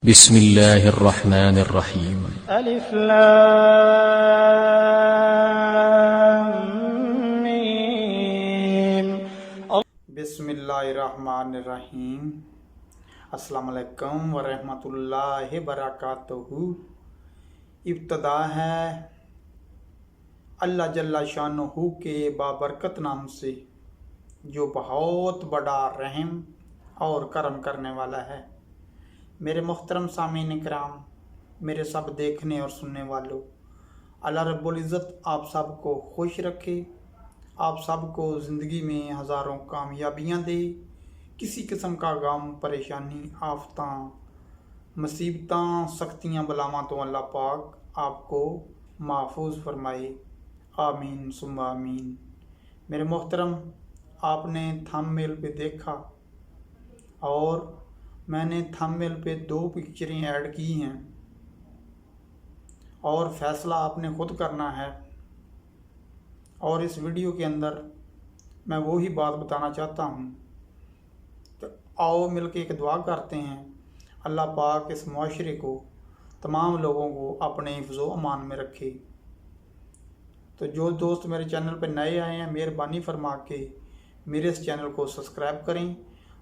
بسم الله الرحمن الرحيم. الف لام میم. بسم اللہ الرحمن الرحیم. السلام علیکم ورحمۃ اللہ وبرکاتہ. ابتدا ہے اللہ جل شانہ کے بابرکت نام سے جو بہت بڑا رحم اور کرم کرنے والا ہے. میرے محترم سامعین کرام، میرے سب دیکھنے اور سننے والوں، اللہ رب العزت آپ سب کو خوش رکھے، آپ سب کو زندگی میں ہزاروں کامیابیاں دے، کسی قسم کا غم، پریشانی، آفتاں، مصیبتاں، سختیاں، بلاواں تو اللہ پاک آپ کو محفوظ فرمائے. آمین ثم آمین. میرے محترم، آپ نے تھمبنیل پہ دیکھا اور میں نے تھمبنیل پہ 2 پکچریں ایڈ کی ہیں اور فیصلہ آپ نے خود کرنا ہے. اور اس ویڈیو کے اندر میں وہی بات بتانا چاہتا ہوں. تو آؤ مل کے ایک دعا کرتے ہیں، اللہ پاک اس معاشرے کو، تمام لوگوں کو اپنے حفظ و امان میں رکھے. تو جو دوست میرے چینل پہ نئے آئے ہیں، مہربانی فرما کے میرے اس چینل کو سبسکرائب کریں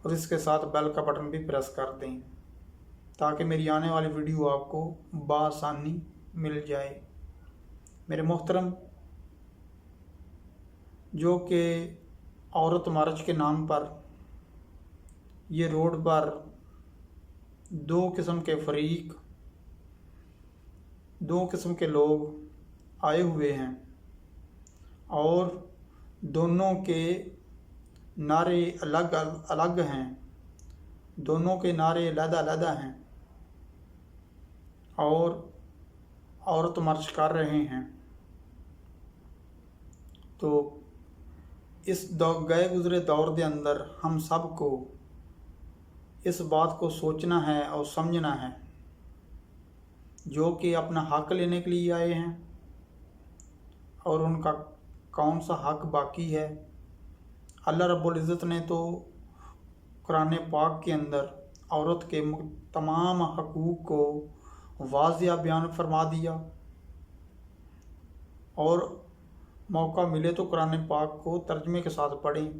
اور اس کے ساتھ بیل کا بٹن بھی پریس کر دیں تاکہ میری آنے والی ویڈیو آپ کو بآسانی مل جائے. میرے محترم، جو کہ عورت مارچ کے نام پر یہ روڈ پر 2 قسم کے فریق، 2 قسم کے لوگ آئے ہوئے ہیں اور دونوں کے نعرے الگ الگ ہیں، دونوں کے نعرے علیحدہ علیحدہ ہیں اور عورت مارچ کر رہے ہیں. تو اس گئے گزرے دور کے اندر ہم سب کو اس بات کو سوچنا ہے اور سمجھنا ہے، جو کہ اپنا حق لینے کے لیے آئے ہیں اور ان کا کون سا حق باقی ہے. اللہ رب العزت نے تو قرآن پاک کے اندر عورت کے تمام حقوق کو واضح بیان فرما دیا، اور موقع ملے تو قرآن پاک کو ترجمے کے ساتھ پڑھیں.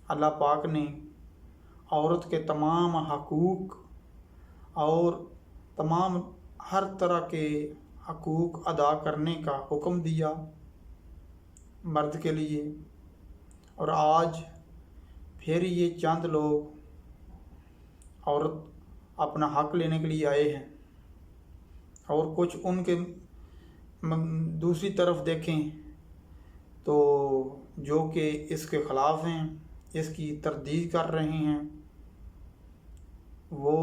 اللہ پاک نے عورت کے تمام حقوق اور تمام ہر طرح کے حقوق ادا کرنے کا حکم دیا مرد کے لیے. اور آج پھر یہ چند لوگ عورت اپنا حق لینے کے لیے آئے ہیں اور کچھ ان کے دوسری طرف دیکھیں تو جو کہ اس کے خلاف ہیں، اس کی تردید کر رہے ہیں. وہ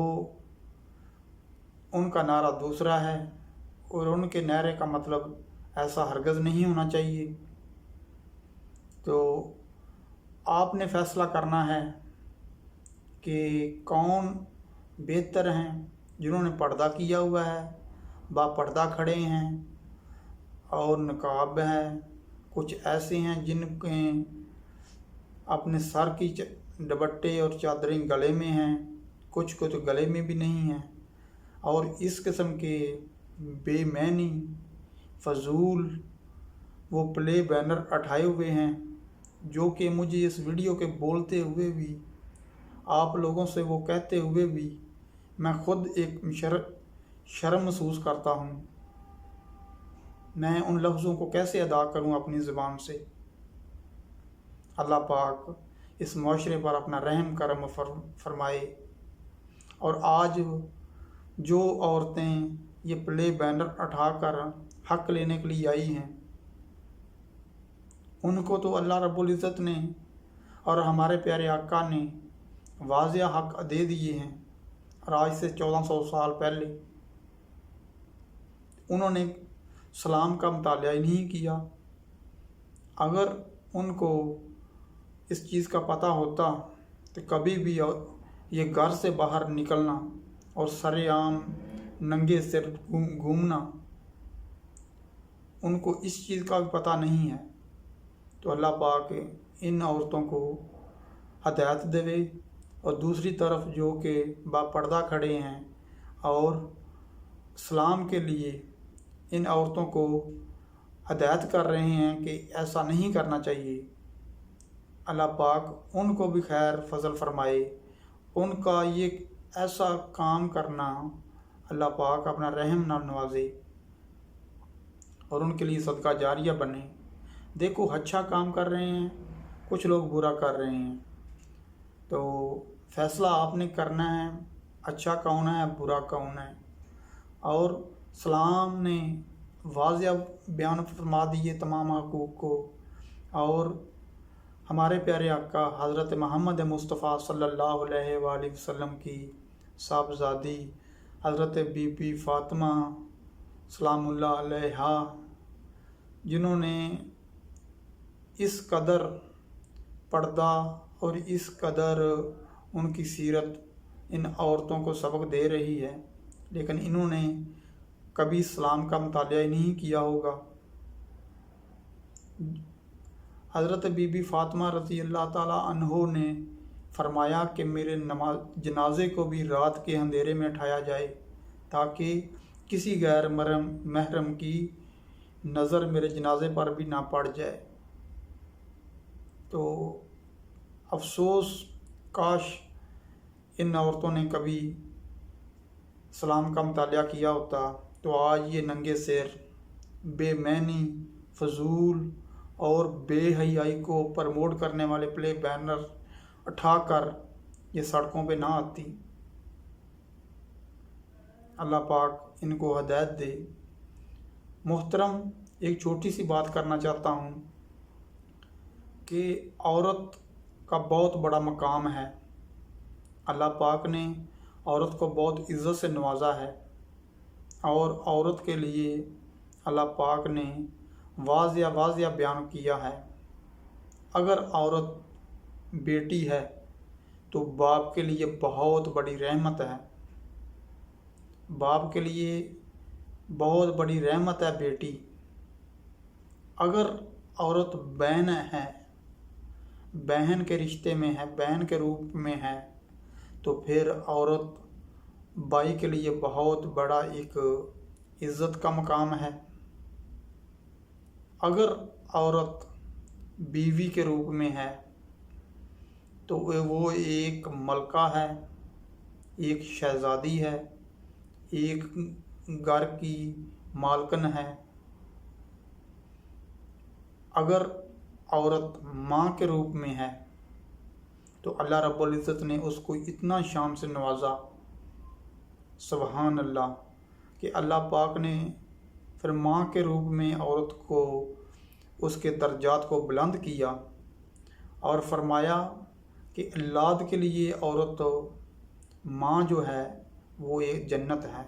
ان کا نعرہ دوسرا ہے اور ان کے نعرے کا مطلب ایسا ہرگز نہیں ہونا چاہیے. تو آپ نے فیصلہ کرنا ہے کہ کون بہتر ہیں، جنہوں نے پردہ کیا ہوا ہے، با پردہ کھڑے ہیں اور نقاب ہے. کچھ ایسے ہیں جن کے اپنے سر کی دوپٹے اور چادریں گلے میں ہیں، کچھ کو تو گلے میں بھی نہیں ہیں، اور اس قسم کے بے معنی فضول وہ پلے بینر اٹھائے ہوئے ہیں، جو کہ مجھے اس ویڈیو کے بولتے ہوئے بھی، آپ لوگوں سے وہ کہتے ہوئے بھی میں خود ایک شرم محسوس کرتا ہوں. میں ان لفظوں کو کیسے ادا کروں اپنی زبان سے. اللہ پاک اس معاشرے پر اپنا رحم کرم فرمائے. اور آج جو عورتیں یہ پلے بینر اٹھا کر حق لینے کے لیے آئی ہیں، ان کو تو اللہ رب العزت نے اور ہمارے پیارے آقا نے واضح حق دے دیے ہیں. اور آج سے 1400 سال پہلے انہوں نے سلام کا مطالعہ ہی نہیں کیا. اگر ان کو اس چیز کا پتہ ہوتا تو کبھی بھی یہ گھر سے باہر نکلنا اور سر عام ننگے سر گھومنا، ان کو اس چیز کا بھی پتہ نہیں ہے. تو اللہ پاک ان عورتوں کو ہدایت دے. اور دوسری طرف جو کہ با پردہ کھڑے ہیں، اور اسلام کے لیے ان عورتوں کو ہدایت کر رہے ہیں کہ ایسا نہیں کرنا چاہیے۔ اللہ پاک ان کو بھی خیر فضل فرمائے، ان کا یہ ایسا کام کرنا اللہ پاک اپنا رحم نہ نوازے اور ان کے لیے صدقہ جاریہ بنے۔ دیکھو اچھا کام کر رہے ہیں، کچھ لوگ برا کر رہے ہیں، تو فیصلہ آپ نے کرنا ہے اچھا کون ہے برا کون ہے۔ اور اسلام نے واضح بیان فرما دیے تمام حقوق کو، اور ہمارے پیارے آقا حضرت محمد مصطفیٰ صلی اللہ علیہ وآلہ وسلم کی صاحبزادی حضرت بی بی فاطمہ سلام اللہ علیہا، جنہوں نے اس قدر پردہ اور اس قدر ان کی سیرت ان عورتوں کو سبق دے رہی ہے، لیکن انہوں نے کبھی اسلام کا مطالعہ ہی نہیں کیا ہوگا۔ حضرت بی بی فاطمہ رضی اللہ تعالیٰ عنہ نے فرمایا کہ میرے جنازے کو بھی رات کے اندھیرے میں اٹھایا جائے تاکہ کسی غیر محرم کی نظر میرے جنازے پر بھی نہ پڑ جائے۔ تو افسوس کاش ان عورتوں نے کبھی اسلام کا مطالعہ کیا ہوتا تو آج یہ ننگے سیر بے معنی فضول اور بے حیائی کو پروموٹ کرنے والے پلے بینر اٹھا کر یہ سڑکوں پہ نہ آتی۔ اللہ پاک ان کو ہدایت دے۔ محترم، ایک چھوٹی سی بات کرنا چاہتا ہوں کہ عورت کا بہت بڑا مقام ہے۔ اللہ پاک نے عورت کو بہت عزت سے نوازا ہے، اور عورت کے لیے اللہ پاک نے واضح بیان کیا ہے۔ اگر عورت بیٹی ہے تو باپ کے لیے بہت بڑی رحمت ہے، باپ کے لیے بہت بڑی رحمت ہے بیٹی۔ اگر عورت بہن ہے، بہن کے رشتے میں ہے، بہن کے روپ میں ہے، تو پھر عورت بھائی کے لیے بہت بڑا ایک عزت کا مقام ہے۔ اگر عورت بیوی کے روپ میں ہے تو وہ ایک ملکہ ہے، ایک شہزادی ہے، ایک گھر کی مالکن ہے۔ اگر عورت ماں کے روپ میں ہے تو اللہ رب العزت نے اس کو اتنا شان سے نوازا، سبحان اللہ، کہ اللہ پاک نے پھر ماں کے روپ میں عورت کو اس کے درجات کو بلند کیا اور فرمایا کہ اولاد کے لیے عورت ماں جو ہے وہ ایک جنت ہے،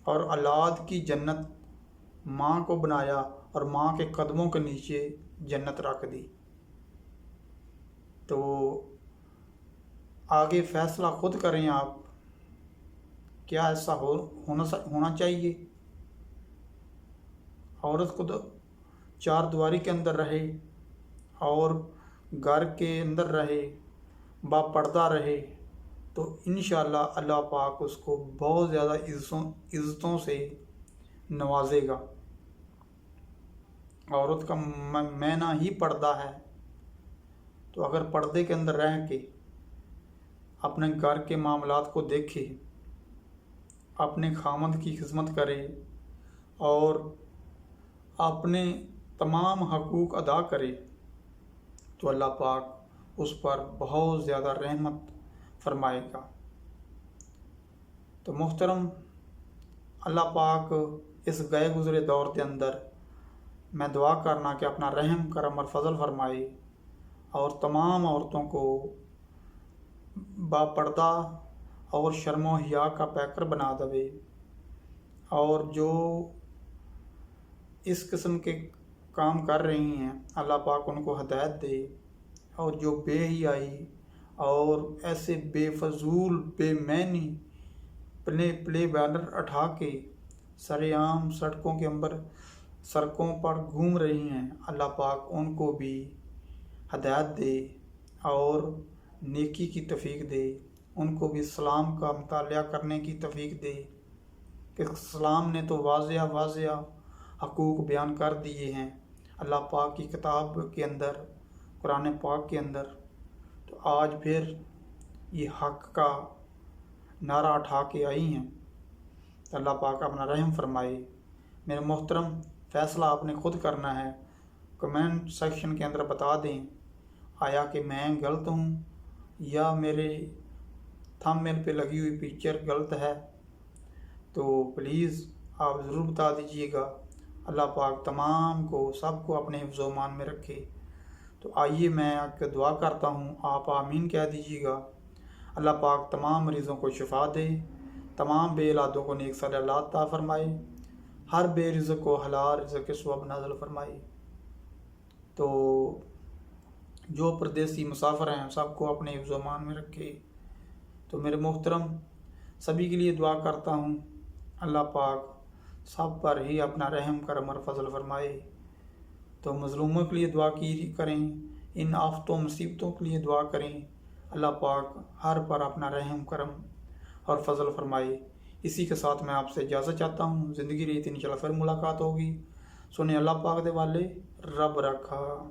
اور اولاد کی جنت ماں کو بنایا اور ماں کے قدموں کے نیچے جنت رکھ دی۔ تو آگے فیصلہ خود کریں آپ، کیا ایسا ہونا چاہیے؟ عورت خود چار دیواری کے اندر رہے اور گھر کے اندر رہے، با پردہ رہے، تو انشاءاللہ اللہ پاک اس کو بہت زیادہ عزتوں سے نوازے گا۔ عورت کا معنی ہی پردہ ہے، تو اگر پردے کے اندر رہ کے اپنے گھر کے معاملات کو دیکھے، اپنے خامند کی خدمت کرے اور اپنے تمام حقوق ادا کرے، تو اللہ پاک اس پر بہت زیادہ رحمت فرمائے گا۔ تو محترم، اللہ پاک اس گئے گزرے دور کے اندر میں دعا کرنا کہ اپنا رحم کرم اور فضل فرمائے اور تمام عورتوں کو با پردہ اور شرم و حیا کا پیکر بنا دے، اور جو اس قسم کے کام کر رہی ہیں اللہ پاک ان کو ہدایت دے، اور جو بے حیائی اور ایسے بے فضول بے معنی پلے بینر اٹھا کے سر عام سڑکوں پر گھوم رہی ہیں، اللہ پاک ان کو بھی ہدایت دے اور نیکی کی توفیق دے۔ ان کو بھی اسلام کا مطالعہ کرنے کی توفیق دے کہ اسلام نے تو واضح حقوق بیان کر دیے ہیں اللہ پاک کی کتاب کے اندر، قرآن پاک کے اندر۔ تو آج پھر یہ حق کا نعرہ اٹھا کے آئی ہیں، تو اللہ پاک اپنا رحم فرمائے۔ میرے محترم، فیصلہ آپ نے خود کرنا ہے۔ کمنٹ سیکشن کے اندر بتا دیں آیا کہ میں غلط ہوں یا میرے تھمب نیل پہ لگی ہوئی پکچر غلط ہے، تو پلیز آپ ضرور بتا دیجئے گا۔ اللہ پاک تمام کو، سب کو اپنے حفظ و امان میں رکھے۔ تو آئیے میں آپ کو دعا کرتا ہوں، آپ آمین کہہ دیجئے گا۔ اللہ پاک تمام مریضوں کو شفا دے، تمام بے اولادوں کو نیک صالحات عطا فرمائے، ہر بے رزق کو حلال رزق کے ثواب نازل فرمائے۔ تو جو پردیسی مسافر ہیں سب کو اپنے حفظ و امان میں رکھے۔ تو میرے محترم، سبھی کے لیے دعا کرتا ہوں اللہ پاک سب پر ہی اپنا رحم کرم اور فضل فرمائے۔ تو مظلوموں کے لیے دعا کی کریں، ان آفتوں مصیبتوں کے لیے دعا کریں، اللہ پاک ہر پر اپنا رحم کرم اور فضل فرمائے۔ اسی کے ساتھ میں آپ سے اجازت چاہتا ہوں، زندگی رہی انشاءاللہ پھر ملاقات ہوگی۔ سنیں اللہ پاک دے والے، رب رکھا۔